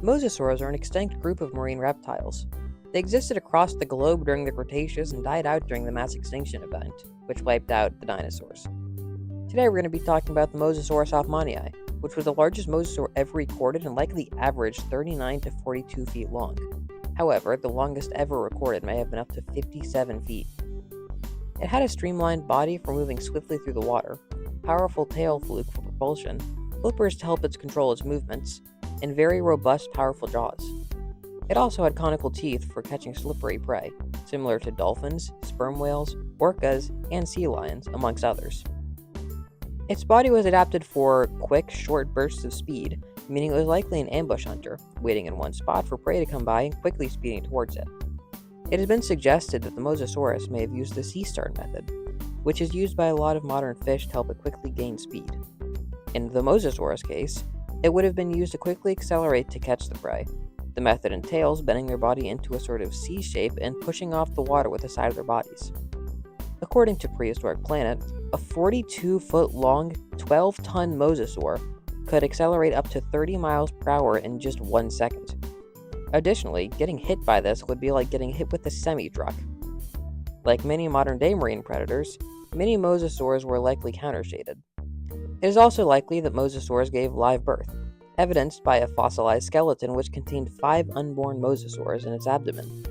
Mosasaurs are an extinct group of marine reptiles. They existed across the globe during the Cretaceous and died out during the mass extinction event, which wiped out the dinosaurs. Today we're going to be talking about the Mosasaurus hoffmanii, which was the largest mosasaur ever recorded and likely averaged 39 to 42 feet long. However, the longest ever recorded may have been up to 57 feet. It had a streamlined body for moving swiftly through the water, powerful tail fluke for propulsion, flippers to help it control its movements, and very robust, powerful jaws. It also had conical teeth for catching slippery prey, similar to dolphins, sperm whales, orcas, and sea lions, amongst others. Its body was adapted for quick, short bursts of speed, meaning it was likely an ambush hunter, waiting in one spot for prey to come by and quickly speeding towards it. It has been suggested that the Mosasaurus may have used the sea start method, which is used by a lot of modern fish to help it quickly gain speed. In the Mosasaurus case, it would have been used to quickly accelerate to catch the prey. The method entails bending their body into a sort of C shape and pushing off the water with the side of their bodies. According to Prehistoric Planet, a 42-foot long, 12-ton mosasaur could accelerate up to 30 miles per hour in just 1 second. Additionally, getting hit by this would be like getting hit with a semi-truck. Like many modern-day marine predators, many mosasaurs were likely countershaded. It is also likely that mosasaurs gave live birth, evidenced by a fossilized skeleton which contained 5 unborn mosasaurs in its abdomen.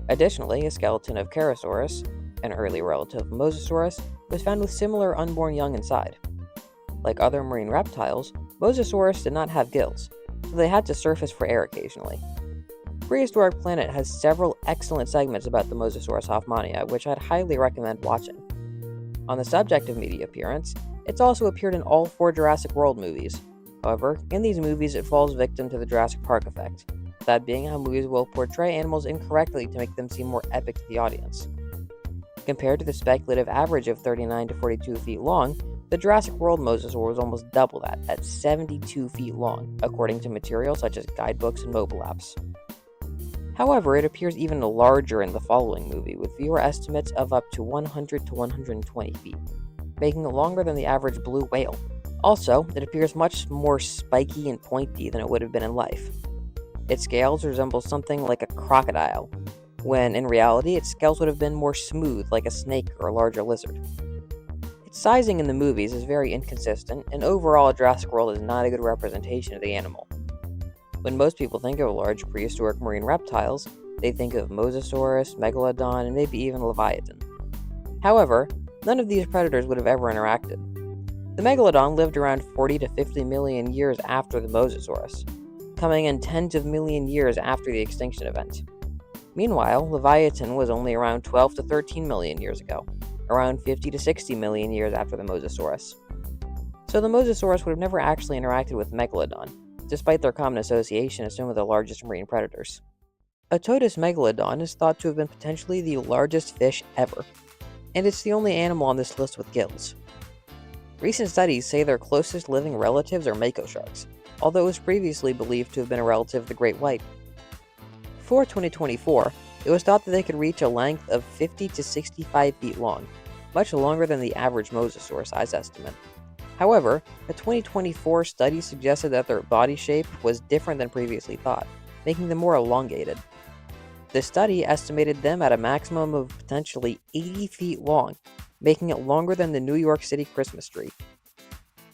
Additionally, a skeleton of Charosaurus, an early relative of Mosasaurus, was found with similar unborn young inside. Like other marine reptiles, Mosasaurus did not have gills, so they had to surface for air occasionally. Prehistoric Planet has several excellent segments about the Mosasaurus hoffmanii, which I'd highly recommend watching. On the subject of media appearance, it's also appeared in all 4 Jurassic World movies. However, in these movies it falls victim to the Jurassic Park effect, that being how movies will portray animals incorrectly to make them seem more epic to the audience. Compared to the speculative average of 39 to 42 feet long, the Jurassic World mosasaur was almost double that, at 72 feet long, according to material such as guidebooks and mobile apps. However, it appears even larger in the following movie, with viewer estimates of up to 100 to 120 feet, making it longer than the average blue whale. Also, it appears much more spiky and pointy than it would have been in life. Its scales resemble something like a crocodile, when in reality its scales would have been more smooth like a snake or a larger lizard. Its sizing in the movies is very inconsistent, and overall Jurassic World is not a good representation of the animal. When most people think of large prehistoric marine reptiles, they think of Mosasaurus, Megalodon, and maybe even Leviathan. However, none of these predators would have ever interacted. The Megalodon lived around 40 to 50 million years after the Mosasaurus, coming in tens of million years after the extinction event. Meanwhile, Leviathan was only around 12 to 13 million years ago, around 50 to 60 million years after the Mosasaurus. So the Mosasaurus would have never actually interacted with Megalodon, despite their common association as some of the largest marine predators. Otodus megalodon is thought to have been potentially the largest fish ever, and it's the only animal on this list with gills. Recent studies say their closest living relatives are mako sharks, although it was previously believed to have been a relative of the great white. Before 2024, it was thought that they could reach a length of 50 to 65 feet long, much longer than the average mosasaur size estimate. However, a 2024 study suggested that their body shape was different than previously thought, making them more elongated. The study estimated them at a maximum of potentially 80 feet long, making it longer than the New York City Christmas tree.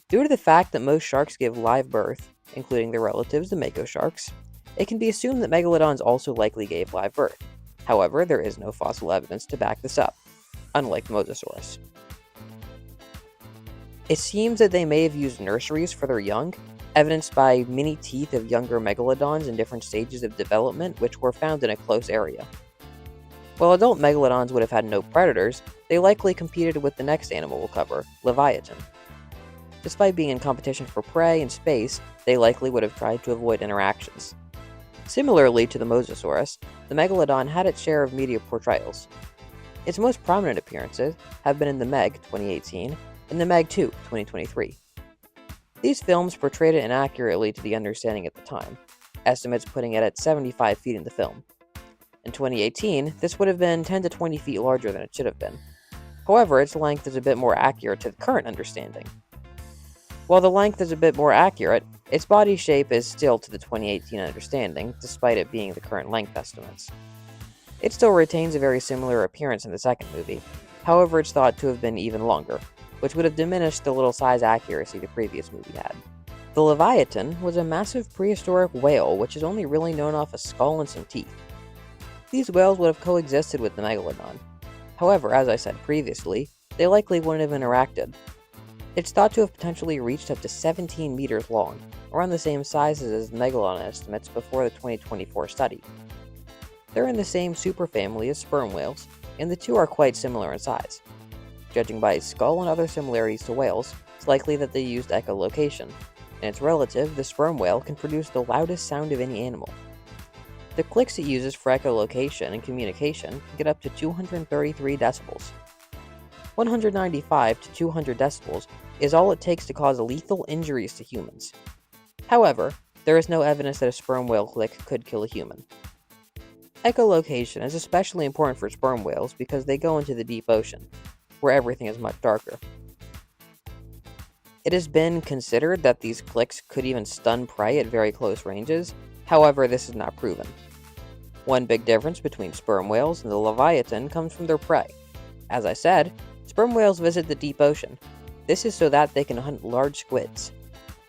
Due to the fact that most sharks give live birth, including their relatives, the mako sharks, it can be assumed that megalodons also likely gave live birth. However, there is no fossil evidence to back this up, unlike Mosasaurus. It seems that they may have used nurseries for their young, evidenced by many teeth of younger megalodons in different stages of development which were found in a close area. While adult megalodons would have had no predators, they likely competed with the next animal we'll cover, Leviathan. Despite being in competition for prey in space, they likely would have tried to avoid interactions. Similarly to the Mosasaurus, the Megalodon had its share of media portrayals. Its most prominent appearances have been in The Meg 2018 and The Meg 2 2023. These films portrayed it inaccurately to the understanding at the time, estimates putting it at 75 feet in the film. In 2018, this would have been 10 to 20 feet larger than it should have been. However, its length is a bit more accurate to the current understanding. While the length is a bit more accurate, Its body shape is still to the 2018 understanding, despite it being the current length estimates. It still retains a very similar appearance in the second movie, however it's thought to have been even longer, which would have diminished the little size accuracy the previous movie had. The Leviathan was a massive prehistoric whale which is only really known off a skull and some teeth. These whales would have coexisted with the Megalodon. However, as I said previously, they likely wouldn't have interacted. It's thought to have potentially reached up to 17 meters long, around the same sizes as the Megalodon estimates before the 2024 study. They're in the same superfamily as sperm whales, and the two are quite similar in size. Judging by its skull and other similarities to whales, it's likely that they used echolocation, and its relative, the sperm whale, can produce the loudest sound of any animal. The clicks it uses for echolocation and communication can get up to 233 decibels. 195 to 200 decibels is all it takes to cause lethal injuries to humans. However, there is no evidence that a sperm whale click could kill a human. Echolocation is especially important for sperm whales because they go into the deep ocean, where everything is much darker. It has been considered that these clicks could even stun prey at very close ranges, however this is not proven. One big difference between sperm whales and the Leviathan comes from their prey. As I said, sperm whales visit the deep ocean. This is so that they can hunt large squids.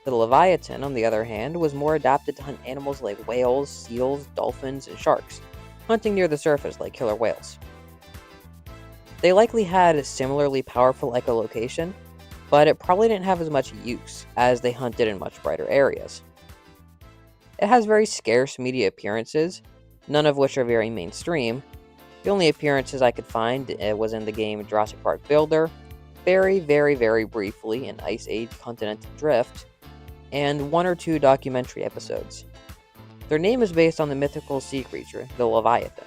The Leviathan, on the other hand, was more adapted to hunt animals like whales, seals, dolphins, and sharks, hunting near the surface like killer whales. They likely had similarly powerful echolocation, but it probably didn't have as much use, as they hunted in much brighter areas. It has very scarce media appearances, none of which are very mainstream. The only appearances I could find was in the game Jurassic Park Builder, very briefly in Ice Age Continental Drift, and one or two documentary episodes. Their name is based on the mythical sea creature, the Leviathan.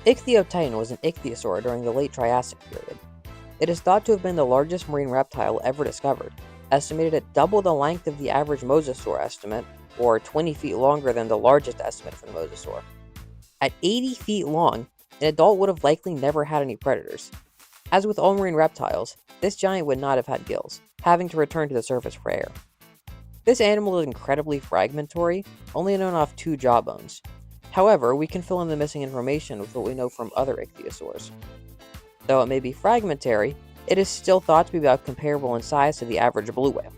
Ichthyotitan was an ichthyosaur during the late Triassic period. It is thought to have been the largest marine reptile ever discovered, estimated at double the length of the average mosasaur estimate, or 20 feet longer than the largest estimate for the mosasaur. At 80 feet long, an adult would have likely never had any predators. As with all marine reptiles, this giant would not have had gills, having to return to the surface for air. This animal is incredibly fragmentary, only known off 2 jawbones. However, we can fill in the missing information with what we know from other ichthyosaurs. Though it may be fragmentary, it is still thought to be about comparable in size to the average blue whale.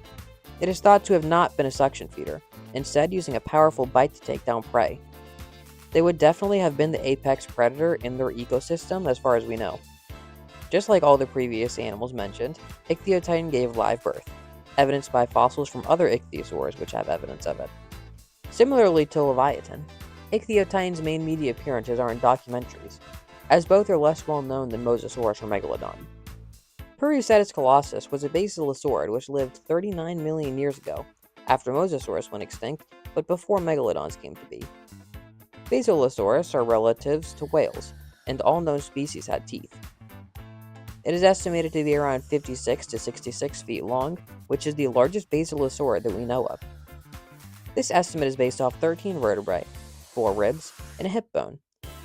It is thought to have not been a suction feeder, instead using a powerful bite to take down prey. They would definitely have been the apex predator in their ecosystem as far as we know. Just like all the previous animals mentioned, Ichthyotitan gave live birth, evidenced by fossils from other ichthyosaurs which have evidence of it. Similarly to Leviathan, Ichthyotitan's main media appearances are in documentaries, as both are less well known than Mosasaurus or Megalodon. Periocetus colossus was a basilosaurid which lived 39 million years ago, after Mosasaurus went extinct, but before Megalodons came to be. Basilosaurus are relatives to whales, and all known species had teeth. It is estimated to be around 56 to 66 feet long, which is the largest basilosaurid that we know of. This estimate is based off 13 vertebrae, 4 ribs, and a hip bone,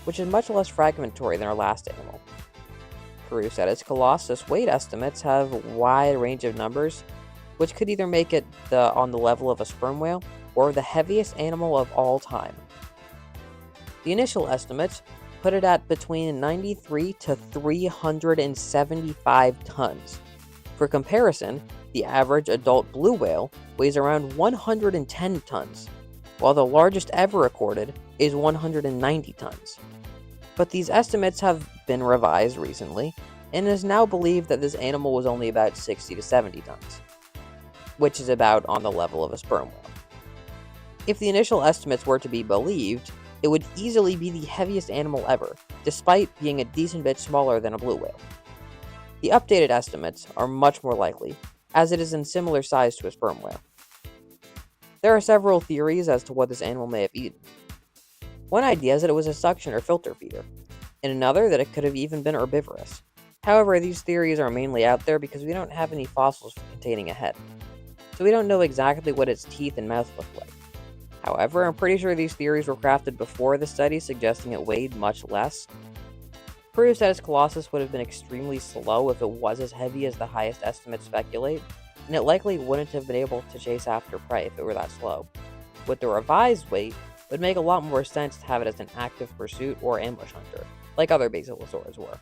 which is much less fragmentary than our last animal. Periocetus colossus weight estimates have a wide range of numbers, which could either make it on the level of a sperm whale or the heaviest animal of all time. The initial estimates put it at between 93 to 375 tons. For comparison, the average adult blue whale weighs around 110 tons, while the largest ever recorded is 190 tons. But these estimates have been revised recently, and it is now believed that this animal was only about 60 to 70 tons, which is about on the level of a sperm whale. If the initial estimates were to be believed, it would easily be the heaviest animal ever, despite being a decent bit smaller than a blue whale. The updated estimates are much more likely, as it is in similar size to a sperm whale. There are several theories as to what this animal may have eaten. One idea is that it was a suction or filter feeder, and another that it could have even been herbivorous. However, these theories are mainly out there because we don't have any fossils containing a head, so we don't know exactly what its teeth and mouth look like. However, I'm pretty sure these theories were crafted before the study, suggesting it weighed much less. Periocetus colossus would have been extremely slow if it was as heavy as the highest estimates speculate, and it likely wouldn't have been able to chase after prey if it were that slow. With the revised weight, it would make a lot more sense to have it as an active pursuit or ambush hunter, like other basilosaurs were.